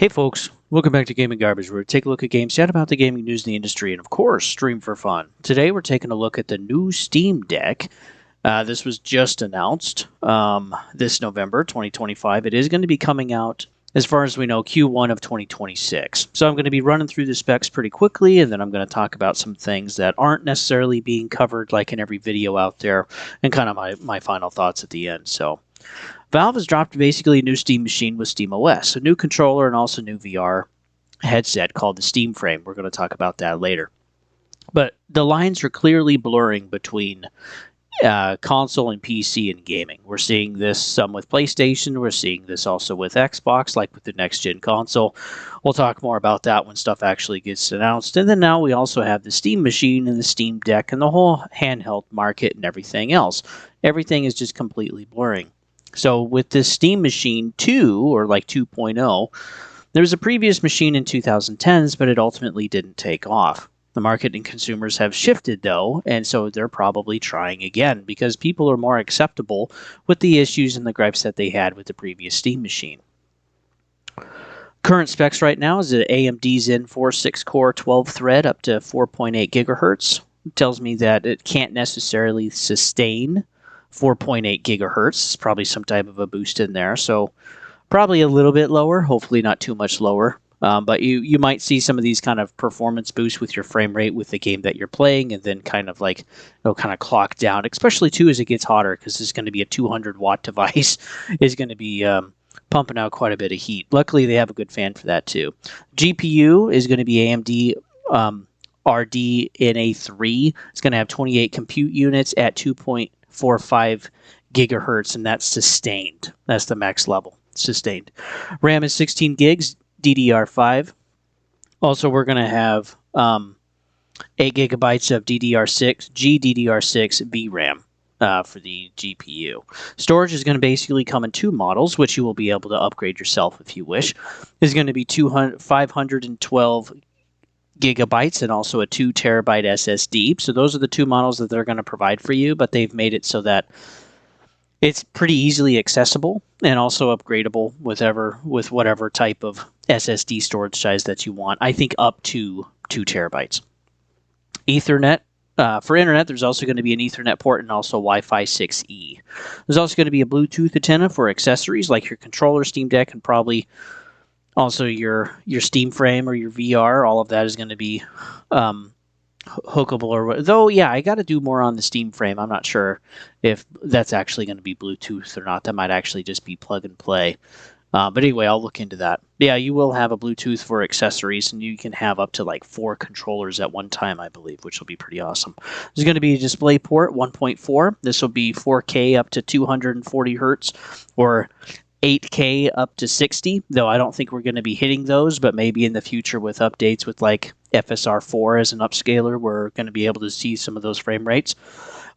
Hey folks, welcome back to Gaming Garbage, where we take a look at games, chat about the gaming news in the industry, and of course, stream for fun. Today we're taking a look at the new Steam Deck. This was just announced this November 2025. It is going to be coming out, as far as we know, Q1 of 2026. So I'm going to be running through the specs pretty quickly, and then I'm going to talk about some things that aren't necessarily being covered like in every video out there, and kind of my final thoughts at the end. So Valve has dropped basically a new Steam machine with SteamOS, a new controller, and also new VR headset called the Steam Frame. We're going to talk about that later. But the lines are clearly blurring between console and PC and gaming. We're seeing this some with PlayStation. We're seeing this also with Xbox, like with the next-gen console. We'll talk more about that when stuff actually gets announced. And then now we also have the Steam machine and the Steam Deck and the whole handheld market and everything else. Everything is just completely blurring. So with this Steam Machine 2, or like 2.0, there was a previous machine in 2010s, but it ultimately didn't take off. The market and consumers have shifted, though, and so they're probably trying again because people are more acceptable with the issues and the gripes that they had with the previous Steam machine. Current specs right now is an AMD Zen 4 6-core 12-thread up to 4.8 gigahertz. It tells me that it can't necessarily sustain 4.8 gigahertz. It's probably some type of a boost in there, so probably a little bit lower, hopefully not too much lower. But you might see some of these kind of performance boosts with your frame rate with the game that you're playing, and then kind of like it'll kind of clock down, especially too as it gets hotter, because it's going to be a 200-watt device. Is going to be pumping out quite a bit of heat. Luckily, they have a good fan for that too. GPU is going to be AMD RDNA3. It's going to have 28 compute units at 2.45 gigahertz, and that's sustained. That's the max level, sustained. RAM is 16 gigs, DDR5. Also, we're going to have 8 gigabytes of DDR6, GDDR6 VRAM for the GPU. Storage is going to basically come in two models, which you will be able to upgrade yourself if you wish. Is going to be 512 gigabytes and also a 2 terabyte SSD. So those are the two models that they're going to provide for you, but they've made it so that it's pretty easily accessible and also upgradable with whatever type of SSD storage size that you want. I think up to 2 terabytes. Ethernet. For internet, there's also going to be an Ethernet port and also Wi-Fi 6E. There's also going to be a Bluetooth antenna for accessories like your controller, Steam Deck, and probably also your Steam Frame or your VR. All of that is going to be hookable, or though, yeah, I got to do more on the Steam Frame. I'm not sure if that's actually going to be Bluetooth or not. That might actually just be plug and play. But anyway, I'll look into that. Yeah, you will have a Bluetooth for accessories, and you can have up to like 4 controllers at one time, I believe, which will be pretty awesome. There's going to be a DisplayPort 1.4. This will be 4K up to 240 hertz, or 8K up to 60, though I don't think we're going to be hitting those, but maybe in the future with updates with like FSR4 as an upscaler, we're going to be able to see some of those frame rates.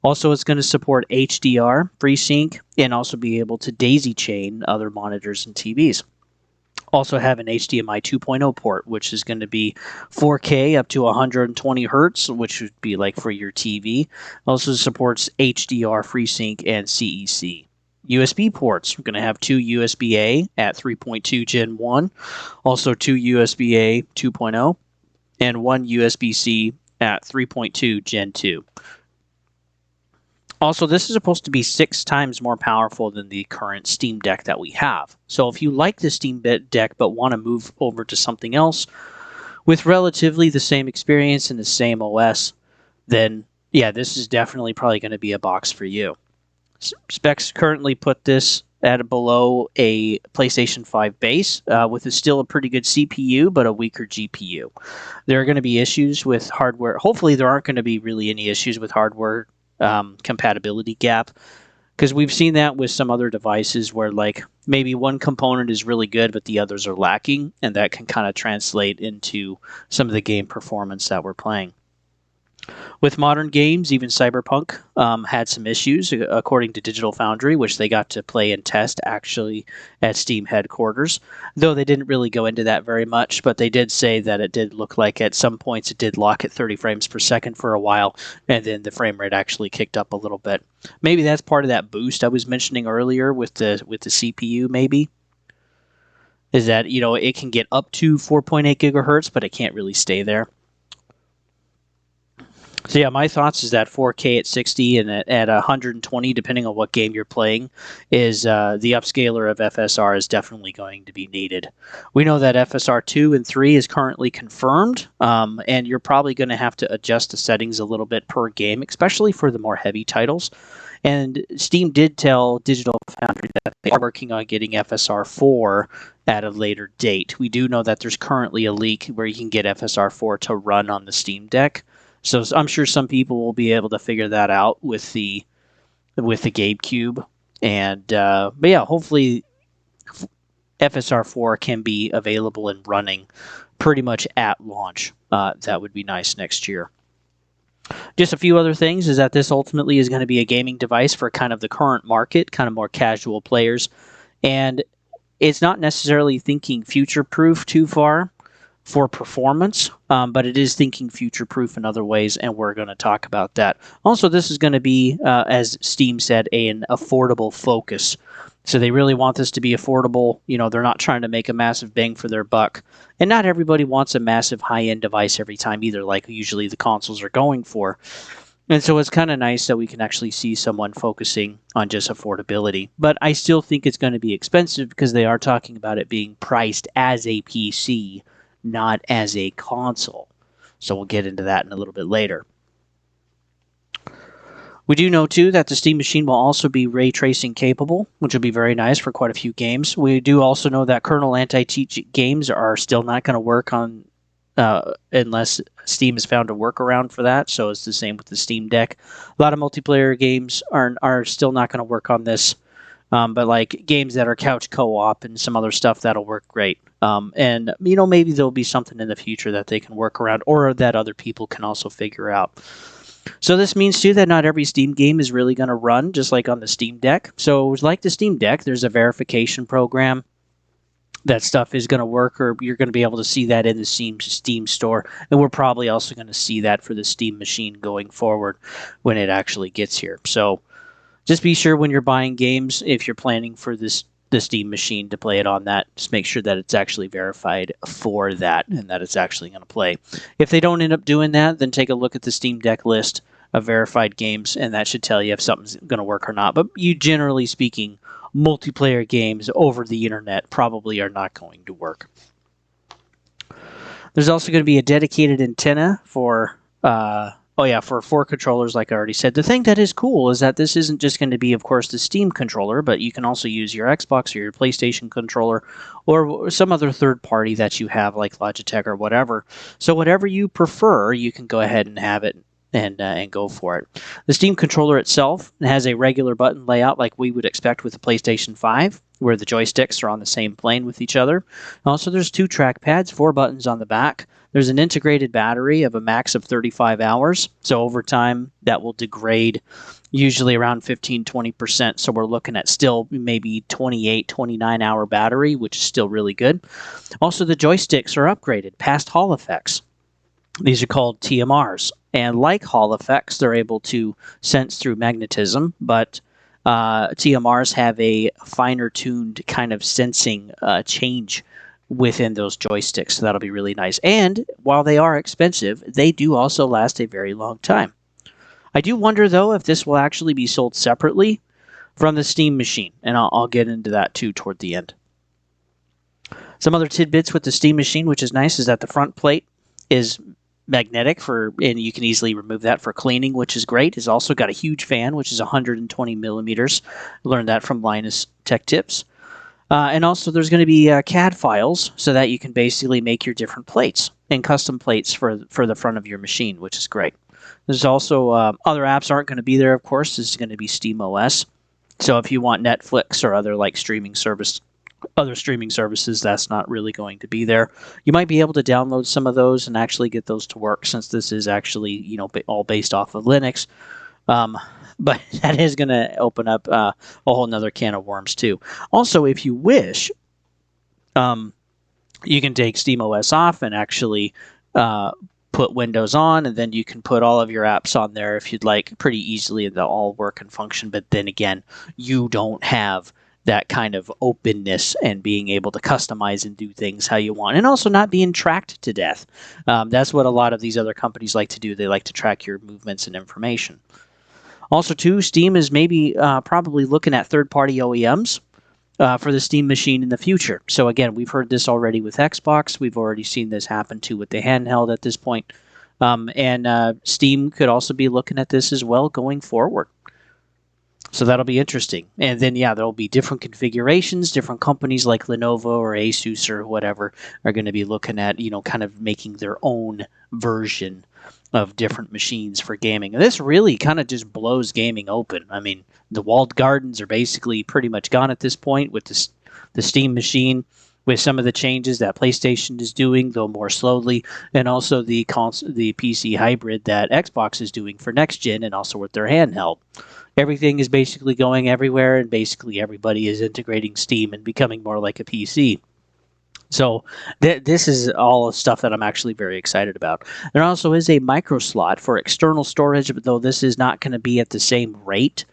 Also, it's going to support HDR, FreeSync, and also be able to daisy chain other monitors and TVs. Also have an HDMI 2.0 port, which is going to be 4K up to 120 hertz, which would be like for your TV. Also supports HDR, FreeSync, and CEC. USB ports. We're going to have 2 USB-A at 3.2 Gen 1, also 2 USB-A 2.0, and 1 USB-C at 3.2 Gen 2. Also, this is supposed to be 6 times more powerful than the current Steam Deck that we have. So if you like the Steam Deck but want to move over to something else with relatively the same experience and the same OS, then yeah, this is definitely probably going to be a box for you. Specs currently put this at below a PlayStation 5 base, with still a pretty good CPU, but a weaker GPU. There are going to be issues with hardware. Hopefully there aren't going to be really any issues with hardware compatibility gap, because we've seen that with some other devices where like maybe one component is really good, but the others are lacking, and that can kind of translate into some of the game performance that we're playing. With modern games, even Cyberpunk had some issues, according to Digital Foundry, which they got to play and test actually at Steam headquarters. Though they didn't really go into that very much, but they did say that it did look like at some points it did lock at 30 frames per second for a while, and then the frame rate actually kicked up a little bit. Maybe that's part of that boost I was mentioning earlier with the CPU, maybe. is that, it can get up to 4.8 gigahertz, but it can't really stay there. So yeah, my thoughts is that 4K at 60 and at 120, depending on what game you're playing, is the upscaler of FSR is definitely going to be needed. We know that FSR 2 and 3 is currently confirmed, and you're probably going to have to adjust the settings a little bit per game, especially for the more heavy titles. And Steam did tell Digital Foundry that they are working on getting FSR 4 at a later date. We do know that there's currently a leak where you can get FSR 4 to run on the Steam Deck. So I'm sure some people will be able to figure that out with the GameCube, and but yeah, hopefully FSR 4 can be available and running pretty much at launch. That would be nice next year. Just a few other things is that this ultimately is going to be a gaming device for kind of the current market, kind of more casual players, and it's not necessarily thinking future-proof too far for performance, but it is thinking future-proof in other ways, and we're going to talk about that. Also, this is going to be, as Steam said, an affordable focus. So they really want this to be affordable. They're not trying to make a massive bang for their buck. And not everybody wants a massive high-end device every time either, like usually the consoles are going for. And so it's kind of nice that we can actually see someone focusing on just affordability. But I still think it's going to be expensive because they are talking about it being priced as a PC, not as a console. So we'll get into that in a little bit later. We do know, too, that the Steam Machine will also be ray tracing capable, which will be very nice for quite a few games. We do also know that kernel anti-cheat games are still not going to work on unless Steam has found a workaround for that. So it's the same with the Steam Deck. A lot of multiplayer games are still not going to work on this. But like games that are couch co-op and some other stuff, that'll work great. And maybe there'll be something in the future that they can work around or that other people can also figure out. So this means too that not every Steam game is really going to run just like on the Steam Deck. So like the Steam Deck, there's a verification program. That stuff is going to work, or you're going to be able to see that in the Steam store. And we're probably also going to see that for the Steam Machine going forward when it actually gets here. So just be sure when you're buying games, if you're planning for the Steam Machine to play it on that, just make sure that it's actually verified for that and that it's actually going to play. If they don't end up doing that, then take a look at the Steam Deck list of verified games, and that should tell you if something's going to work or not. But generally speaking, multiplayer games over the internet probably are not going to work. There's also going to be a dedicated antenna for for 4 controllers, like I already said. The thing that is cool is that this isn't just going to be, of course, the Steam controller, but you can also use your Xbox or your PlayStation controller or some other third party that you have, like Logitech or whatever. So whatever you prefer, you can go ahead and have it and go for it. The Steam controller itself has a regular button layout like we would expect with the PlayStation 5, where the joysticks are on the same plane with each other. Also, there's 2 trackpads, 4 buttons on the back. There's an integrated battery of a max of 35 hours. So over time, that will degrade usually around 15-20%. So we're looking at still maybe 28, 29-hour battery, which is still really good. Also, the joysticks are upgraded past Hall effects. These are called TMRs. And like Hall effects, they're able to sense through magnetism, but TMRs have a finer tuned kind of sensing change within those joysticks. So that'll be really nice. And while they are expensive, they do also last a very long time. I do wonder, though, if this will actually be sold separately from the Steam Machine. And I'll get into that, too, toward the end. Some other tidbits with the Steam Machine, which is nice, is that the front plate is magnetic and you can easily remove that for cleaning, which is great. It's also got a huge fan, which is 120 millimeters. Learned that from Linus Tech Tips. And also there's going to be CAD files so that you can basically make your different plates and custom plates for the front of your machine, which is great. There's also other apps aren't going to be there, of course. This is going to be SteamOS. So if you want Netflix or other other streaming services, that's not really going to be there. You might be able to download some of those and actually get those to work, since this is actually all based off of Linux. But that is going to open up a whole nother can of worms too. Also, if you wish, you can take SteamOS off and actually put Windows on, and then you can put all of your apps on there if you'd like, pretty easily, and they'll all work and function. But then again, you don't have that kind of openness and being able to customize and do things how you want, and also not being tracked to death. That's what a lot of these other companies like to do. They like to track your movements and information. Also, too, Steam is maybe probably looking at third-party OEMs for the Steam machine in the future. So again, we've heard this already with Xbox. We've already seen this happen too with the handheld at this point. And Steam could also be looking at this as well going forward. So that'll be interesting. And then, yeah, there'll be different configurations. Different companies like Lenovo or Asus or whatever are going to be looking at, kind of making their own version of different machines for gaming. And this really kind of just blows gaming open. I mean, the walled gardens are basically pretty much gone at this point with the Steam machine, with some of the changes that PlayStation is doing, though more slowly, and also the PC hybrid that Xbox is doing for next gen, and also with their handheld. Everything is basically going everywhere, and basically everybody is integrating Steam and becoming more like a PC. So this is all stuff that I'm actually very excited about. There also is a micro slot for external storage, but though this is not going to be at the same rate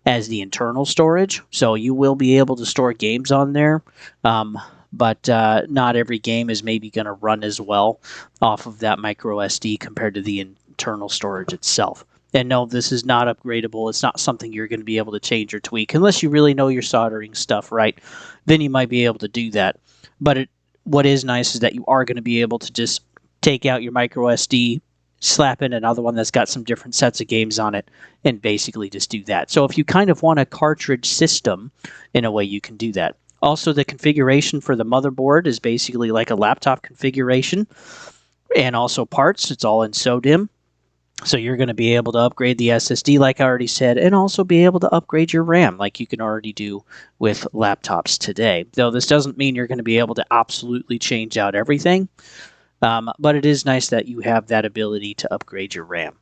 as the internal storage. So you will be able to store games on there, but not every game is maybe going to run as well off of that micro SD compared to the internal storage itself. And no, this is not upgradable. It's not something you're going to be able to change or tweak unless you really know your soldering stuff right. Then you might be able to do that. But what is nice is that you are going to be able to just take out your micro SD, slap in another one that's got some different sets of games on it, and basically just do that. So if you kind of want a cartridge system, in a way, you can do that. Also, the configuration for the motherboard is basically like a laptop configuration, and also parts. It's all in SODIMM. So you're going to be able to upgrade the SSD, like I already said, and also be able to upgrade your RAM, like you can already do with laptops today. Though this doesn't mean you're going to be able to absolutely change out everything, but it is nice that you have that ability to upgrade your RAM.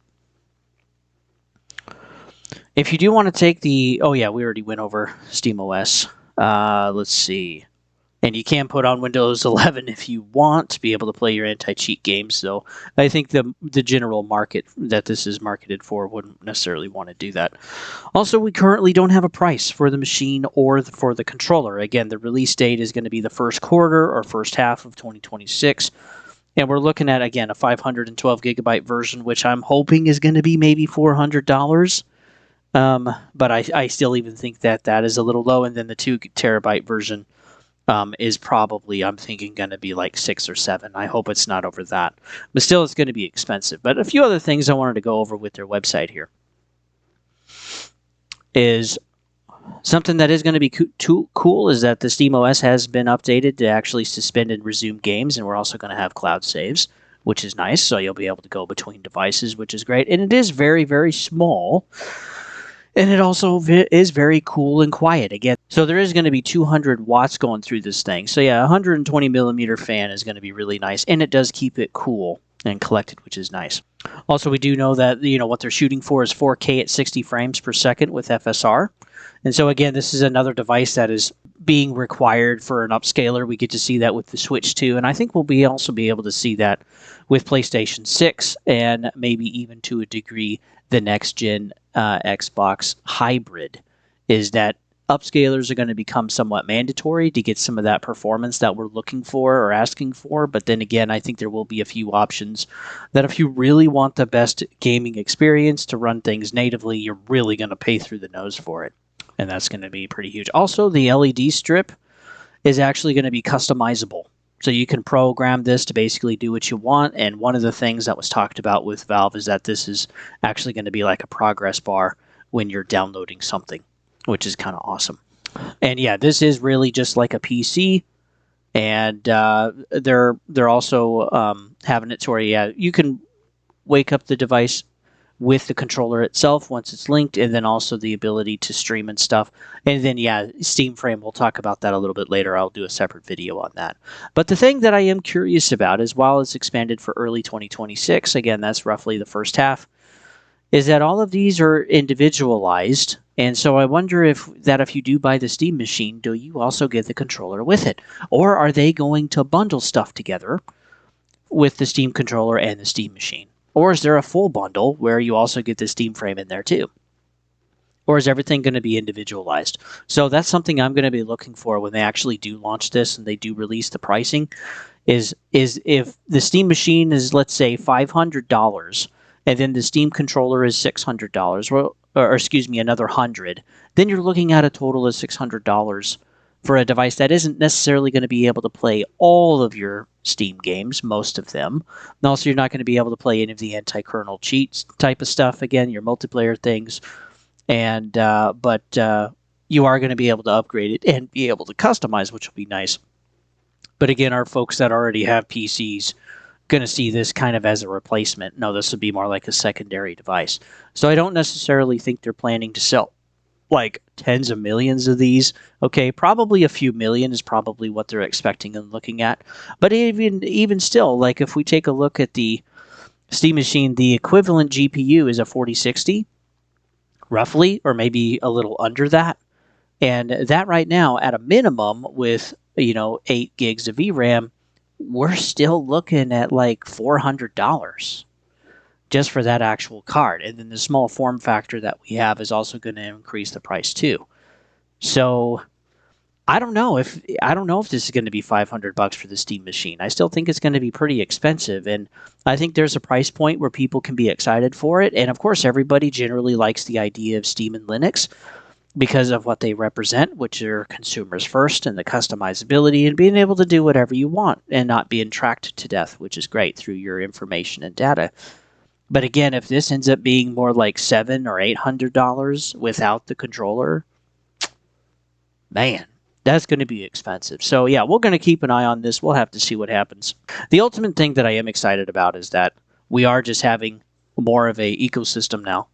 If you do want to take the... Oh yeah, we already went over SteamOS. Let's see. And you can put on Windows 11 if you want to be able to play your anti-cheat games, though I think the general market that this is marketed for wouldn't necessarily want to do that. Also, we currently don't have a price for the machine or for the controller. Again, the release date is going to be the first quarter or first half of 2026. And we're looking at, again, a 512 gigabyte version, which I'm hoping is going to be maybe $400. But I still even think that is a little low. And then the 2 terabyte version is probably, I'm thinking, going to be like 6 or 7. I hope it's not over that. But still, it's going to be expensive. But a few other things I wanted to go over with their website here is something that is going to be cool is that the SteamOS has been updated to actually suspend and resume games, and we're also going to have cloud saves, which is nice. So you'll be able to go between devices, which is great. And it is very, very small. And it also is very cool and quiet. Again, so there is going to be 200 watts going through this thing. So yeah, a 120 millimeter fan is going to be really nice. And it does keep it cool and collected, which is nice. Also, we do know that, what they're shooting for is 4K at 60 frames per second with FSR. And so again, this is another device that is being required for an upscaler. We get to see that with the Switch 2. And I think we'll also be able to see that with PlayStation 6 and maybe even to a degree the next gen Xbox hybrid, is that upscalers are going to become somewhat mandatory to get some of that performance that we're looking for or asking for. But then again, I think there will be a few options that if you really want the best gaming experience to run things natively, you're really going to pay through the nose for it. And that's going to be pretty huge. Also, the LED strip is actually going to be customizable. So you can program this to basically do what you want. And one of the things that was talked about with Valve is that this is actually going to be like a progress bar when you're downloading something, which is kind of awesome. And yeah, this is really just like a PC. And they're also having it to where, you can wake up the device with the controller itself once it's linked, and then also the ability to stream and stuff. And then, Steam Frame, we'll talk about that a little bit later. I'll do a separate video on that. But the thing that I am curious about is, while it's expanded for early 2026, again, that's roughly the first half, is that all of these are individualized. And so I wonder if you do buy the Steam machine, do you also get the controller with it? Or are they going to bundle stuff together with the Steam controller and the Steam machine? Or is there a full bundle where you also get the Steam Frame in there too? Or is everything going to be individualized? So that's something I'm going to be looking for when they actually do launch this and they do release the pricing. Is if the Steam machine is, let's say, $500, and then the Steam controller is $600, or excuse me, another 100, then you're looking at a total of $600 for a device that isn't necessarily going to be able to play all of your Steam games, most of them. And also, you're not going to be able to play any of the anti-kernel cheats type of stuff. Again, your multiplayer things, and but you are going to be able to upgrade it and be able to customize, which will be nice. But again, our folks that already have PCs going to see this kind of as a replacement. No, this would be more like a secondary device. So I don't necessarily think they're planning to sell like tens of millions of these. Okay, probably a few million is probably what they're expecting and looking at. But even still, like if we take a look at the Steam machine, the equivalent GPU is a 4060, roughly, or maybe a little under that. And that right now, at a minimum, with 8 gigs of VRAM, we're still looking at like $400 just for that actual card. And then the small form factor that we have is also going to increase the price too. So I don't know if this is going to be $500 for the Steam machine. I still think it's going to be pretty expensive, and I think there's a price point where people can be excited for it. And of course, everybody generally likes the idea of Steam and Linux because of what they represent, which are consumers first and the customizability and being able to do whatever you want and not being tracked to death, which is great through your information and data. But again, if this ends up being more like $700 or $800 without the controller, man, that's going to be expensive. So yeah, we're going to keep an eye on this. We'll have to see what happens. The ultimate thing that I am excited about is that we are just having more of a ecosystem now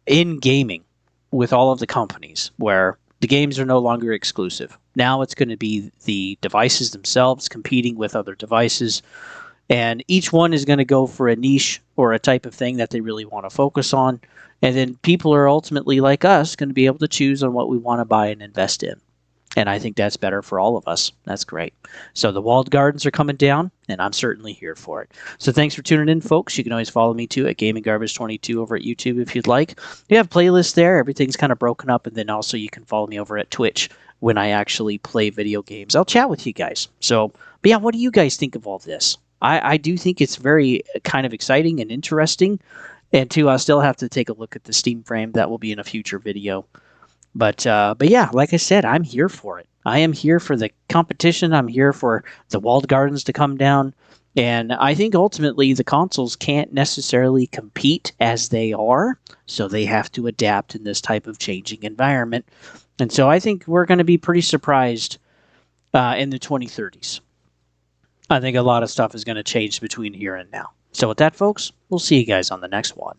in gaming with all of the companies where the games are no longer exclusive. Now it's going to be the devices themselves competing with other devices, and each one is going to go for a niche or a type of thing that they really want to focus on. And then people are ultimately, like us, going to be able to choose on what we want to buy and invest in. And I think that's better for all of us. That's great. So the walled gardens are coming down, and I'm certainly here for it. So thanks for tuning in, folks. You can always follow me, too, at Gaming Garbage 22 over at YouTube if you'd like. We have playlists there. Everything's kind of broken up. And then also you can follow me over at Twitch when I actually play video games. I'll chat with you guys. So, but yeah, what do you guys think of all this? I do think it's very kind of exciting and interesting. And, too, I'll still have to take a look at the Steam frame. That will be in a future video. But yeah, like I said, I'm here for it. I am here for the competition. I'm here for the walled gardens to come down. And I think ultimately the consoles can't necessarily compete as they are, so they have to adapt in this type of changing environment. And so I think we're going to be pretty surprised in the 2030s. I think a lot of stuff is going to change between here and now. So with that, folks, we'll see you guys on the next one.